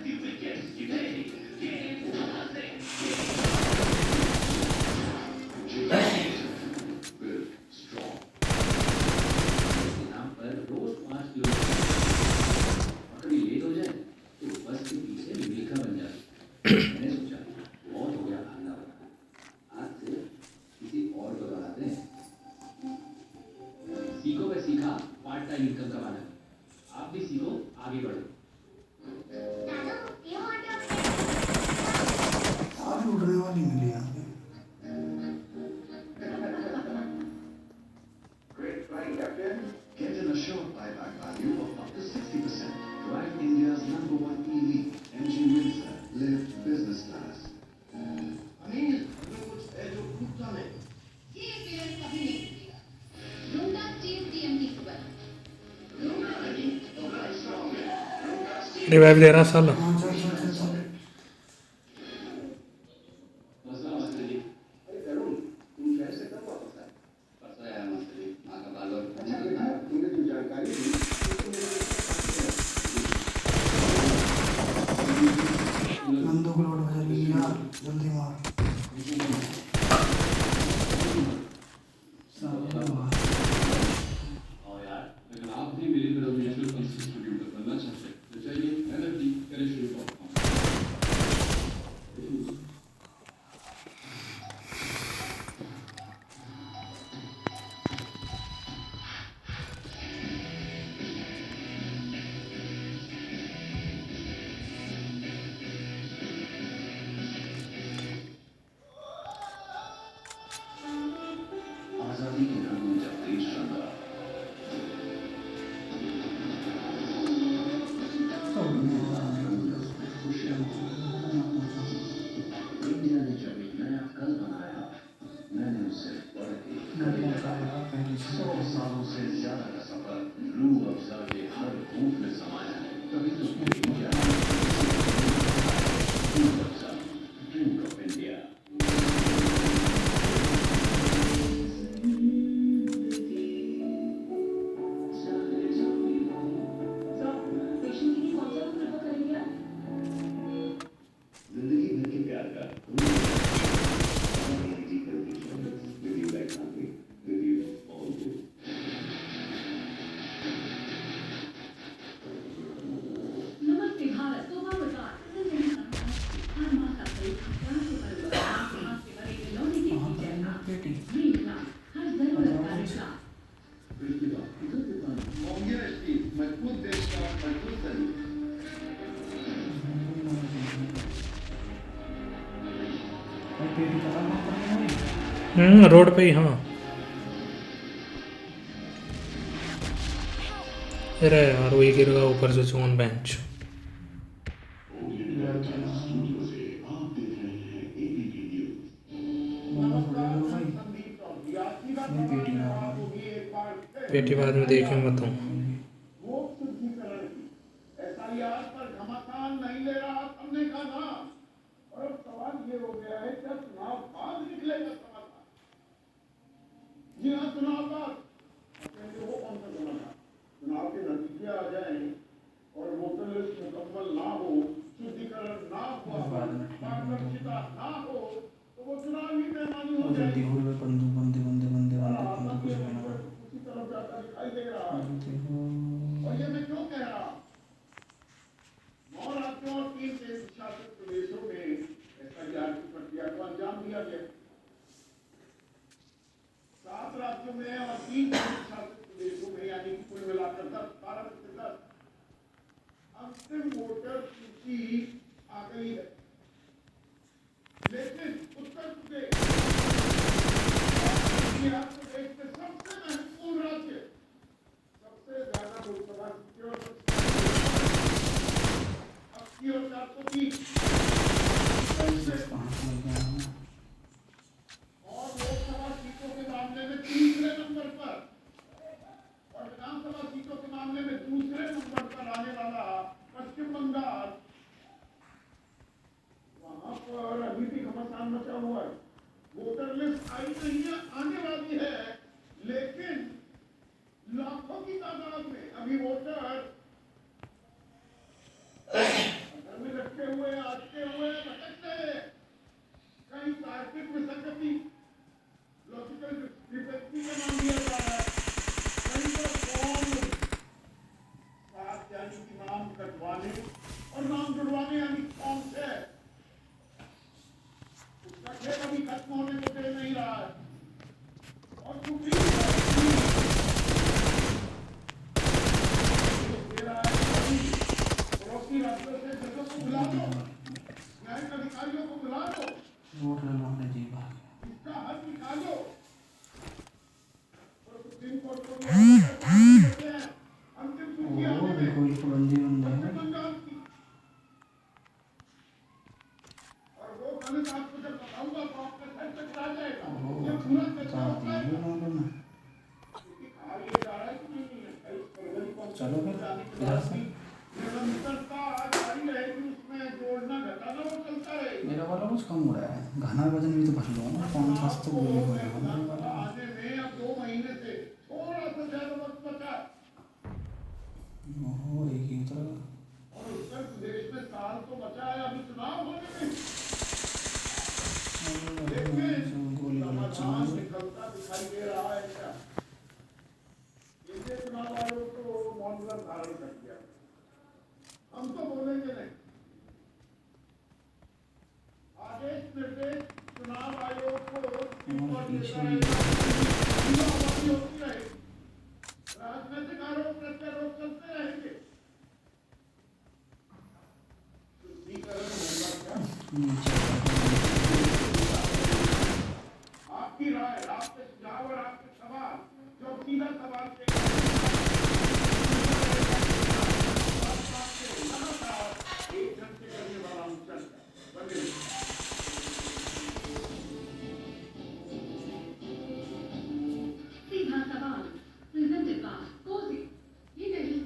यहाँ पर रोज 5 किलोमीटर और कभी लेट हो जाए तो बस के पीछे मिल्खा बन जाती। मैंने सोचा बहुत हो गया भागना वागना, आज से किसी और को दौड़ाते हैं। सीखो वे सीखा पार्ट टाइम इनकम कमाना। आप भी सीखो, आगे बढ़ो। आज उड़ने वाली मिली यहाँ पे। Great flying, Captain. Get an assured buyback value of up to 60%. Drive India's #1 EV, MG Windsor. Live business class. Anil, हमें कुछ है जो भूखता नहीं। ये एक्सपीरियंस कभी नहीं भूलेगा। लूंगा steel TMT super. Lunga ready, Lunga is strong. Lunga steel. Revive ले रहा साला। हाँ चल। मसला मास्टर जी। अरे करुण, तुम शहर से कब वापस आए? परसों आया मास्टर जी, माँ का बाल और अच्छा लगा, तुमने जो जानकारी दी, तो मेरे लिए नंदू को लोड बजा ली यार, जल्दी मार। और यार, अगर आप भी मेरी तरह म्यूचुअल फंड डिस्ट्रीब्यूटर बनना चाहते हैं तो चाहिए एनएफटी करेशरी.com। आजादी के रंग में जब देश रंगा, इंडिया ने जब एक नया कल बनाया, मैंने उसे पढ़ के 100 सालों से ज्यादा का सफर रूह अफ़ज़ा के हर खूफ में समाया है। तभी तो India Rooh Afza, drink of India. जिंदगी भर के प्यार का with you like family, with you always. नमस्ते भारत, तो बाजार हर माह का खरीद प्यार से परिवार से बड़े खिलौने की जगह ग्रीन क्लास हर जरूरत का रिश्ता। Mongia Steve, मैं खुद देश का मैं खुद सही। पेटी का काम करना है। रोड पे ही हाँ। अरे यार वही गिर गया ऊपर से चोन बेंच। स्टूडियो से आप देख रहे हैं ABP न्यूज़। ये पेटी ना पेटी बाद में देखें बताऊँ। वोट शुद्धिकरण की SIR पर घमासान नहीं ले रहा हमने कहा। और अब सवाल ये हो गया है क्या चुनाव बाद निकलेगा समाधान? जी हाँ, चुनाव बाद। पहले वो कौन सा चुनाव था? चुनाव के नतीजे आ जाएं और वोटर लिस्ट मुकम्मल ना हो, शुद्धिकरण ना हुआ, पारदर्शिता ना हो, तो वो चुनाव ही बेमानी हो जल्दी जाएगी। हो रहा है। बंदूक कुछ बना रहा उसी तरफ जाता दिखाई दे रहा है। देखो और ये मैं क्यों कह रहा हूं? 9 राज्यों और 3 केंद्र शासित प्रदेशों में SIR की प्रक्रिया को अंजाम दिया गया। 7 राज्यों में और 3 केंद्र शासित प्रदेशों में यानी कि कुल मिलाकर 12 अंतिम वोटर सूची आ गई है। लेकिन उत्तर प्रदेश प्रदेश के सबसे महत्वपूर्ण राज्य, सबसे ज्यादा लोकसभा सीटें और 80 और 430 और लोकसभा सीटों के मामले में तीसरे नंबर पर और विधानसभा सीटों के मामले में दूसरे नंबर पर आने वाला पश्चिम बंगाल, वहां पर अभी भी घमासान मचा हुआ है। वोटर लिस्ट आई नहीं है, आने वाली है, लेकिन लाखों की तादाद में अभी वोटर घर में और नाम जुड़वाने यानी कौन से उसका खेल अभी खत्म होने को दे नहीं रहा है और सुप्रीम दे रहा है पड़ोसी राज्यों से जगह को बुला लो, न्यायिक अधिकारियों को बुला लो, वोट ले लो अपने जी भाग इसका हल निकालो और सुप्रीम कोर्ट को भी अंतिम सूची ओ आने देखो ये बंदी बंदे हैं बंगाल की और वो गणित आपको जब बताऊंगा तो आपका सर चकरा जाएगा ये पूरा चक्कर होता है क्योंकि कहा ये जा रहा है कि नहीं है 28 फरवरी को चलो फिर इधर से निरंतरता जारी रहेगी उसमें जोड़ना घटाना वो चलता रहेगा मेरा वाला कुछ कम हो रहा है घना वजन भी तो भर लो ना 5 तो गोली हो रहा है मेरे वाला आने में अब 2 महीने से थोड़ा सा ज्यादा वक्त बचा ओहो एक ही उतर और उत्तर प्रदेश में साल तो बचा है अभी चुनाव होने में गोली समाधान निकलता दिखाई दे रहा है क्या इसलिए चुनाव आयोग को मौजूदा धारण कर दिया हम तो बोलेंगे नहीं आदेश निर्देश चुनाव आयोग को होती रहेगी राजनीतिक आरोप प्रत्यारोप चलते रहेंगे शुद्धिकरण होगा क्या आपकी राय आपके सुझाव और आपके सवाल जो सीधा सवाल के लगातार 1 घंटे करने वाला हूँ चर्चा बने सीधा सवाल प्रेजेंटेड बाय कोसी ये नहीं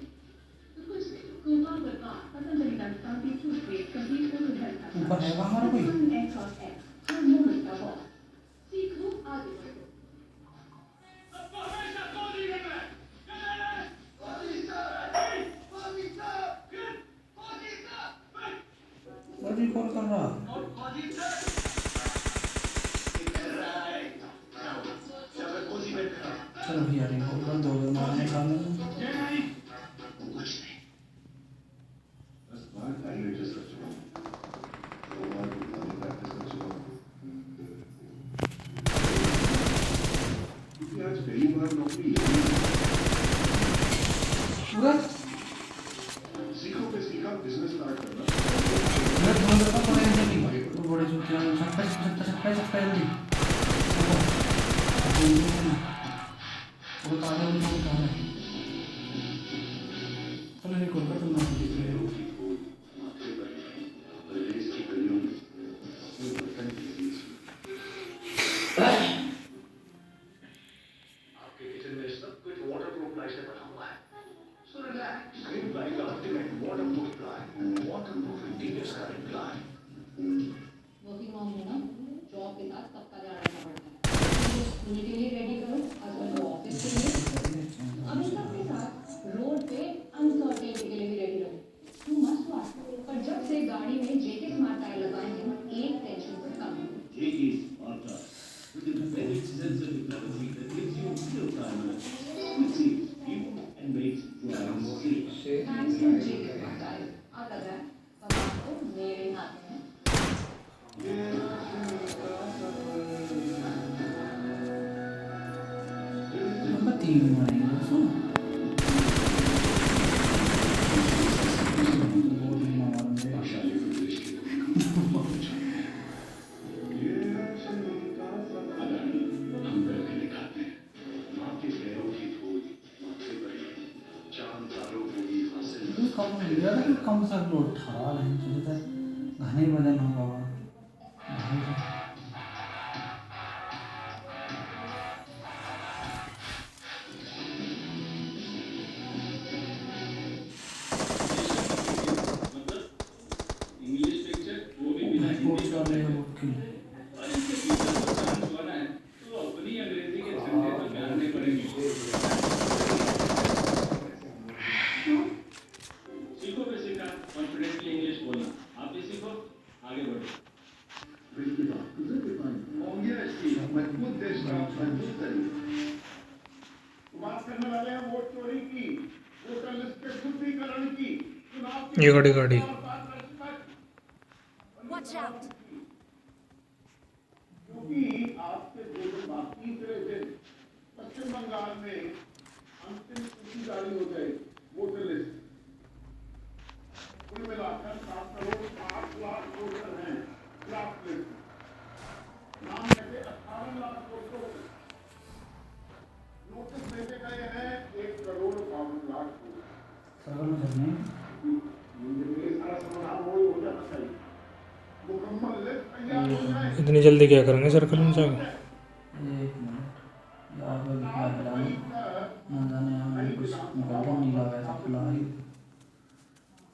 तो कुछ गोपाल बरकार पतंजलि दंतान की टूथपेस्ट कंप्लीट ओरल हेल्थ ऊपर है वहाँ हमारा कोई एक्स और एक्स हर मोमेंट का बॉस सीखो आगे बढ़ो सबको हमेशा कोसी करना है अरे कॉल कर रहा चलो भैया रे बोल दो मारने सामने कुछ नहीं बस बात आई है जैसा चलो तो बात प्रैक्टिस कर चलो क्योंकि आज पहली बार नौकरी पूरा सीखो पे सीखा बिजनेस स्टार्ट करना मैं फोन करता पड़े जल्दी तो बड़े चुटिया छक्का जल्दी वो ताजा उनको उठाना है चलो ये कॉल कर तुम रेस की गलियों में ये बर्तन की चीज आपके किचन में सब कुछ वाटरप्रूफ प्लाई से बना हुआ है सो रिलैक्स ग्रीन प्लाई का ultimate waterproof ply waterproof interiors का प्लाई वर्किंग मॉम हो ना जॉब के साथ सबका ध्यान रखना पड़ता है स्कूल के लिए रेडी करो हस्बैंड को ऑफिस के लिए अब इन सब के साथ रोड पे अनसर्टेनिटी के लिए भी रेडी रहो तू मस्त बात पर जब से गाड़ी में जेके स्मार्ट टायर लगाए हैं एक टेंशन से कम है JK Sparta with a very sensor technology that gives you real time which saves fuel and makes driving safe. Thanks to JK smart tyre अब लग रहा है सब आपको मेरे हाथ में है नंबर 3 मारेंगे दोस्तों हम करके दिखाते हैं आपके पैरों की धूल माथे पर चांद तारों को भी हासिल कम लिया था कम सा लोड ठहरा रहे हैं सोचता घने वजन होगा भाई इंग्लिश पिक्चर वो भी बिना हिंदी का वाले वकील और इसके पीछे जो डांस बना है तो अपनी अंग्रेजी के झंडे तो गाड़ने पड़ेंगे सीखो पे सीखा कॉन्फिडेंटली इंग्लिश बोलना आप भी सीखो आगे बढ़ो होंगे इसकी मजबूत देश का मजबूत तरीका बात करने वाले हैं वोट चोरी की वोटर लिस्ट के शुद्धिकरण की चुनाव ये गाड़ी बात क्योंकि आपके दो दिन बाद तीसरे दिन पश्चिम बंगाल में अंतिम सूची जारी हो जाएगी, वोटर लिस्ट। कुल मिलाकर 7 करोड़ 8 लाख वोटर हैं ड्राफ्ट लिस्ट। नाम लगे 18 लाख वोटरों के। नोटिस भेजे गए हैं 1 करोड़ 52 लाख को। सर्कल में चलने ये सारा समाधान हो जाना चाहिए। मुकम्मल लिस्ट तैयार हो जाए। इतनी जल्दी क्या करेंगे सर्कल में जाकर? 1 मिनट यार वो लिखा है ना जाने हमें कुछ निकलता नीला वैसा खुला है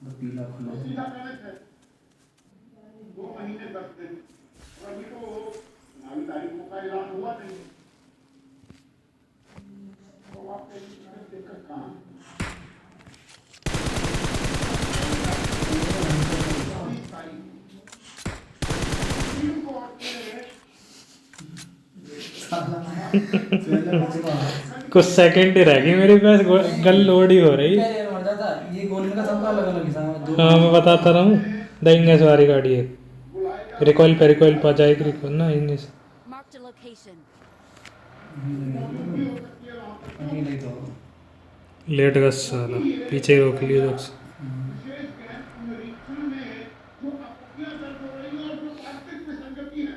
तो पीला खुला है। सीधा कनेक्ट है 2 महीने 10 दिन और अभी तो 9 तारीखों का ऐलान हुआ नहीं। तो आप दिक्कत कहाँ? कुछ सेकंड ही रह गई मेरे पास, गल लोड ही हो रही। ये गोल्डन का सबका अलग अलग हिसाब है। हाँ मैं बताता रहा हूँ, देंगे सवारी गाड़ी है रिकॉइल पे आ जाएगी रिकॉइल ना इनमें से। Marked a location. नहीं तो लेट गया साला, पीछे रोक लिया जब से। विशेष गैस निरीक्षण में जो आपत्तियां दर्ज हो रही हैं और जो तार्किक विसंगति है,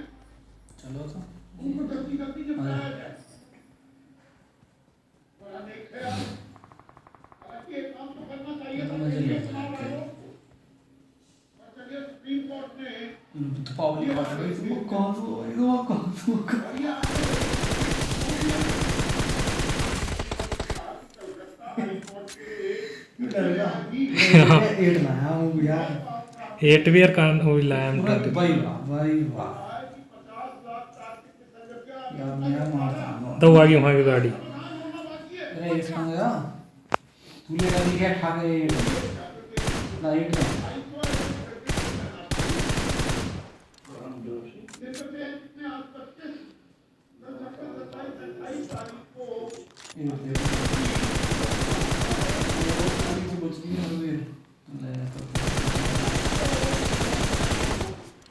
चलो तो उनको जल्दी जल्दी निपटाया जाए। बड़ा नेक है आप। हालांकि एक काम तो करना चाहिए था, मुझे नहीं चुनाव आयोग को। और चलिए सुप्रीम कोर्ट ने पब्लिक बात है वो कौन सा बढ़िया हाई कोर्ट के एट लाया हूँ यार 8 भी यार कान वो लाया हम पूरा भाई वाह भाई वाह 50 लाख तार्किक विसंगतियां यार मैं मारता हूँ तो वो आ गई वहाँ की गाड़ी। अरे इस कहाँ गया तू ले गाड़ी क्या ठा के लाइट में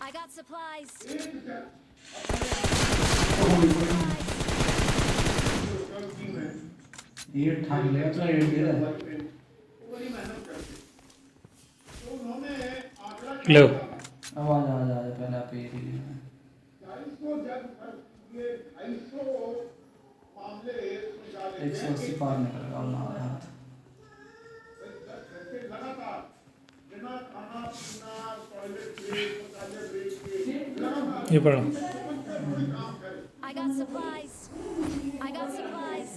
I got supplies. ये ठा लेगा तो एट दे रहा है लो आवाज आ जा पहले आप ये 180 पार निकल गया ना यार ये पढ़ो। I got supplies. I got supplies.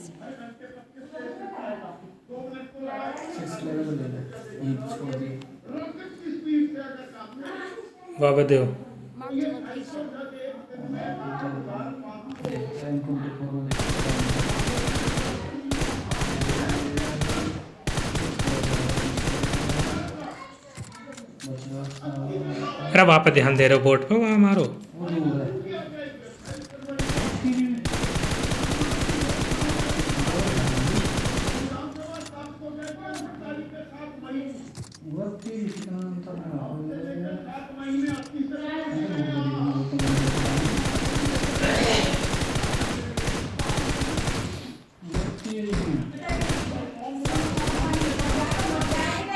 6 level ले ले ये छोड़ दिए वापस दो। Marked a location. अरे वापस ध्यान दे रहे हो बोट पे, वहाँ मारो। वो दूर है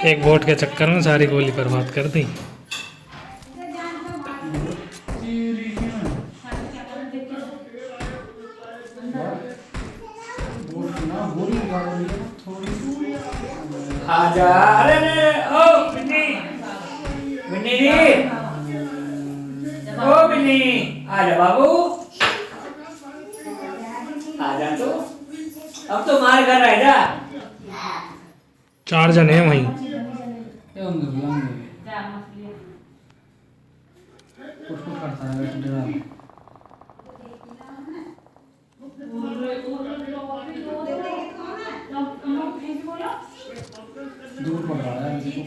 एक बोट के चक्कर में सारी गोली बर्बाद कर दी। आजा अरे अरे ओ बिन्नी बिन्नी दी ओ बिन्नी आजा बाबू आजा तो अब तो मार कर रहा है जा 4 जने हैं वहीं। ये होंगे भी कुछ करता है वैसे डरा दूर पड़ रहा है जिसको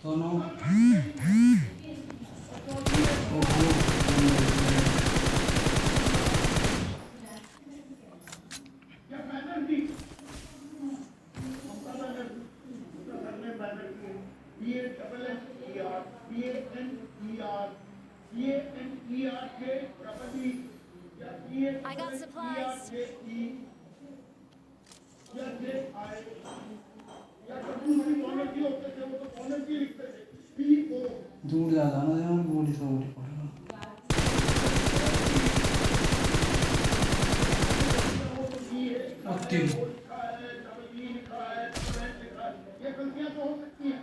दोनों BANNER, BANNER, I got supplies. या दूसरी ऑनर्जी होते थे वो तो ऑनर्जी लिखते थे PO दूर ज़्यादा ना यार गोली से गोली पड़ेगा अति लिखा है डबल E लिखा है डबल N लिखा है ये गलतियां तो हो सकती हैं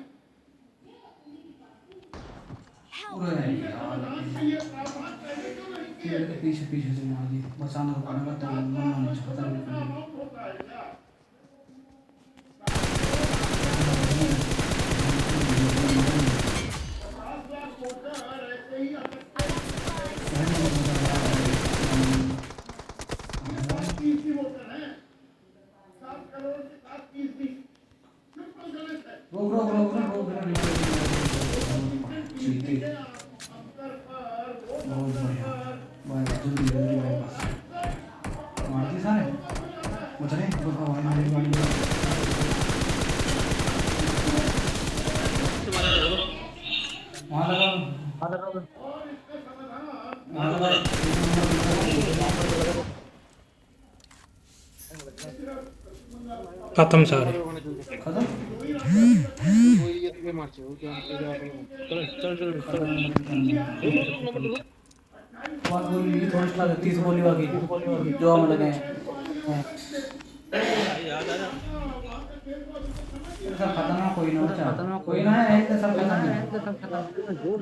पूरा है यार ये प्रावधान पहले क्यों नहीं किए पेड़ के पीछे पीछे से मार दी बचाना तो पड़ेगा तो मरना नहीं चाहता बिल्कुल भी। होता है क्या खत्म सारे थोड़ी 30 गोली बाकी जो हम लगे सब खत्म है कोई ना कोई ना है एक सब खत्म है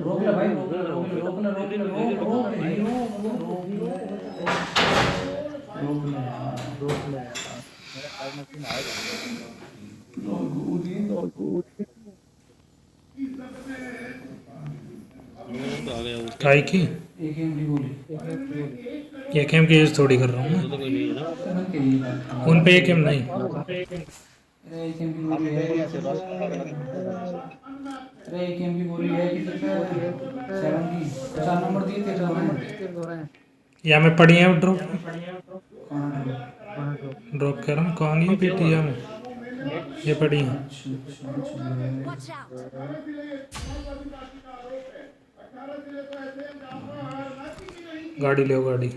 रोक ले भाई रोक काय की एक एमडी गोली एक एम की यूज थोड़ी कर रहा हूँ मैं उन पे एक एम नहीं एक एमडी गोली है एक एमडी गोली है कि 7 की 4 नंबर दिए थे या मैं पड़ी है ड्रॉप कर रहा हूँ कहाँ गई बेटी या मैं ये पड़ी है Watch out. गाड़ी ले गाड़ी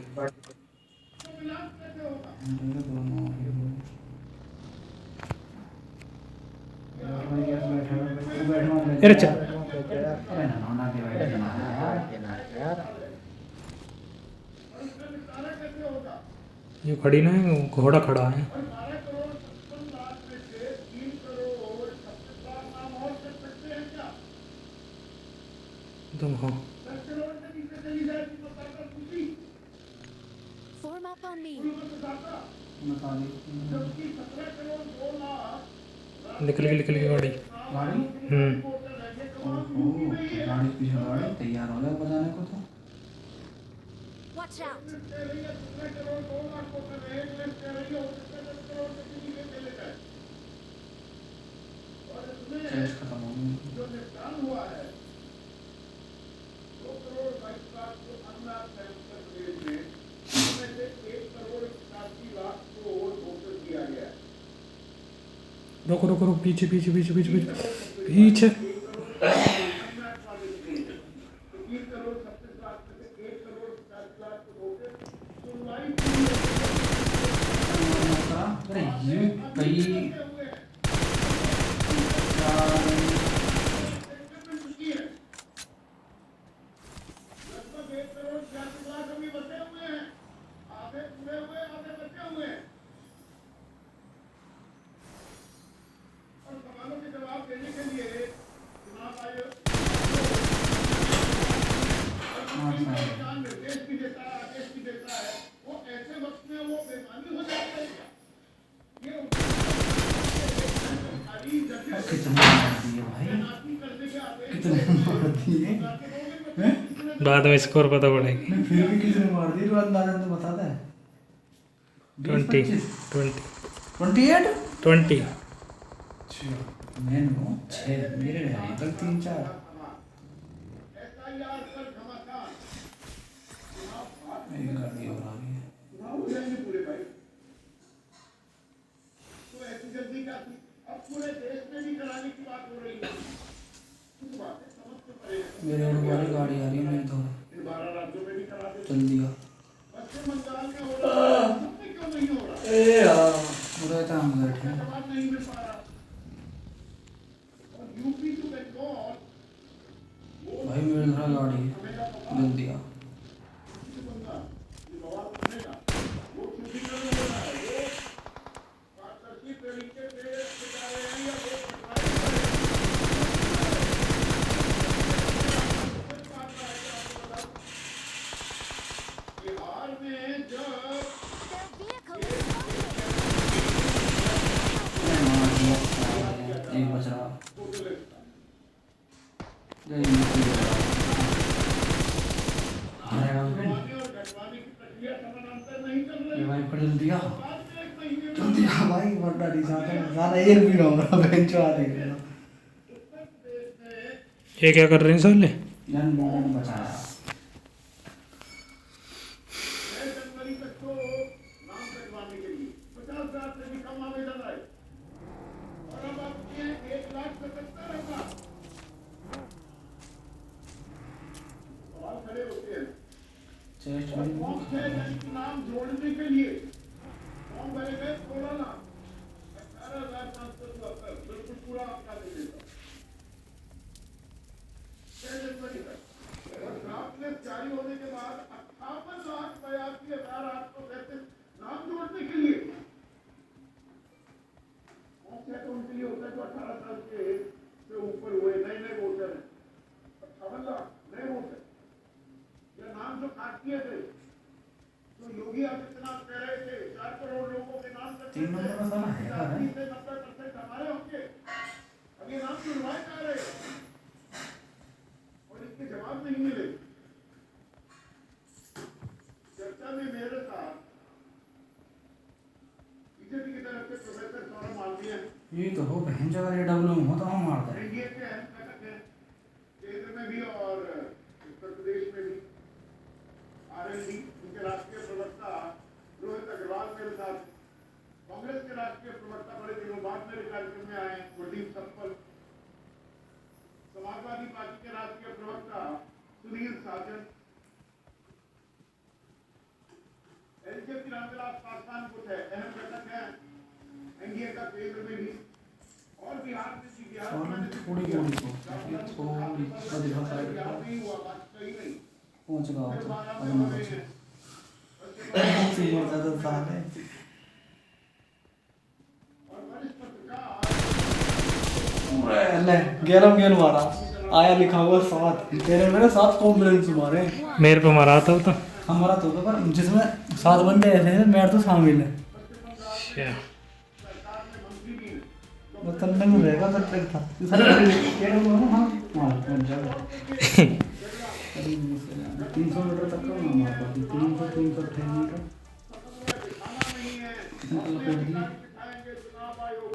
अरे चल ये खड़ी ना है, घोड़ा खड़ा है तुम हो Form up on me. निकल गई गाड़ी गाड़ी गाड़ी पीछे गाड़ी तैयार हो गया बजाने को तो Watch out. चेस्ट खत्म हो गई रुको पीछे अरे ये कई बाद में स्कोर पता पड़ेगी फिर भी किसने मार दी अंदाजा तो बताता है 20 28 मैंने 6 मेरे रहे तक 3-4 एक गाड़ी और आ गई है पूरे देश में भी कराने की बात हो रही है मेरे और वाली गाड़ी आ रही है मेरी तो इन 12 राज्यों में भी करा दे। चल दिया पश्चिम बंगाल में हो रहा है, सब में क्यों नहीं हो रहा? ए यार पूरा काम बैठे हैं। जवाब नहीं मिल पा रहा। और यूपी टू बंगाल भाई मेरे घर गाड़ी है चल दिया किसी बंदा ये बवाल सुनेगा, वो छुट्टी कर रहा है, वो पारदर्शी तरीके से चुका रहे हैं या वो पटवारी कर रहे हैं। बिहार में जब Their vehicle is moving. एक बच रहा टोटल और घटवाने की प्रक्रिया समानांतर नहीं चल रही। भाई जल्दी दिया बाद में एक महीने में जल्दी भाई वरना नहीं जाता ज़्यादा एक भी ना हो रहा बेंच आ देगा उत्तर प्रदेश में ये क्या कर रहे हैं साले? जान मोहन बचाया 6 जनवरी तक तो नाम कटवाने के लिए 50,000 से भी कम आवेदन आए और अब आपके 1,77,000 सवाल खड़े होते हैं। चेस्ट और में फॉर्म 6 यानी कि नाम जोड़ने के लिए फॉर्म भरे गए 16 लाख 18,572 बिल्कुल पूरा आपका दे देता 6 जनवरी तक और ड्राफ्ट लिस्ट जारी होने के बाद 58,82,837 नाम जोड़ने के लिए फॉर्म 6 तो उनके लिए होता है जो 18 साल के से ऊपर हुए नए नए वोटर हैं 58 लाख नए वोटर या नाम जो काट किए थे जो योगी आदित्यनाथ कह रहे थे 4 करोड़ लोगों के नाम कट 3 नंबर का साला है यार 80 से 90% हमारे होंगे अब ये नाम जुड़वाए जा रहे हैं और इसके जवाब नहीं मिले। चर्चा में मेरे साथ बीजेपी की तरफ से प्रोफेसर सौरभ मालवीय ये तो हो बहन जगह डब्ल्यू हो तो हम मारते हैं एनडीए के अहम घटक हैं केंद्र में भी और उत्तर प्रदेश में भी आरएलडी उनके राष्ट्रीय प्रवक्ता रोहित अग्रवाल मेरे साथ कांग्रेस के राष्ट्रीय प्रवक्ता बड़े दिनों बाद मेरे कार्यक्रम में आए कुलदीप सत्पल समाजवादी पार्टी के राष्ट्रीय प्रवक्ता सुनील साजन एलजेपी रामविलास पासवान कुछ है अहम घटक है एनडीए का केंद्र में भी और बिहार में भी बिहार में मैंने थोड़ी थोड़ी बिहार में ही हुआ बात सही नहीं पहुंच गया फिर तो 12 अब में मैं हो गए बचा हैं उसके बाद मोटा तो साल है और वरिष्ठ पत्रकार ले गेलम गेल मारा आया लिखा हुआ 7 तेरे मेरे 7 कॉम्प्लेंट्स मारे मेरे पे मारा था वो तो। हमारा तो होगा पर जिसमें 7 बंदे ऐसे हैं मेरे तो शामिल है अच्छा। सरकार में मंत्री भी हैं वो तन्ने में रहेगा तो ट्रैक था सर ये लोग ना हां पहुंच जाएगा 300 मीटर तक का मार पाती 300 300 मीटर दिखाना नहीं है इतना कर दिया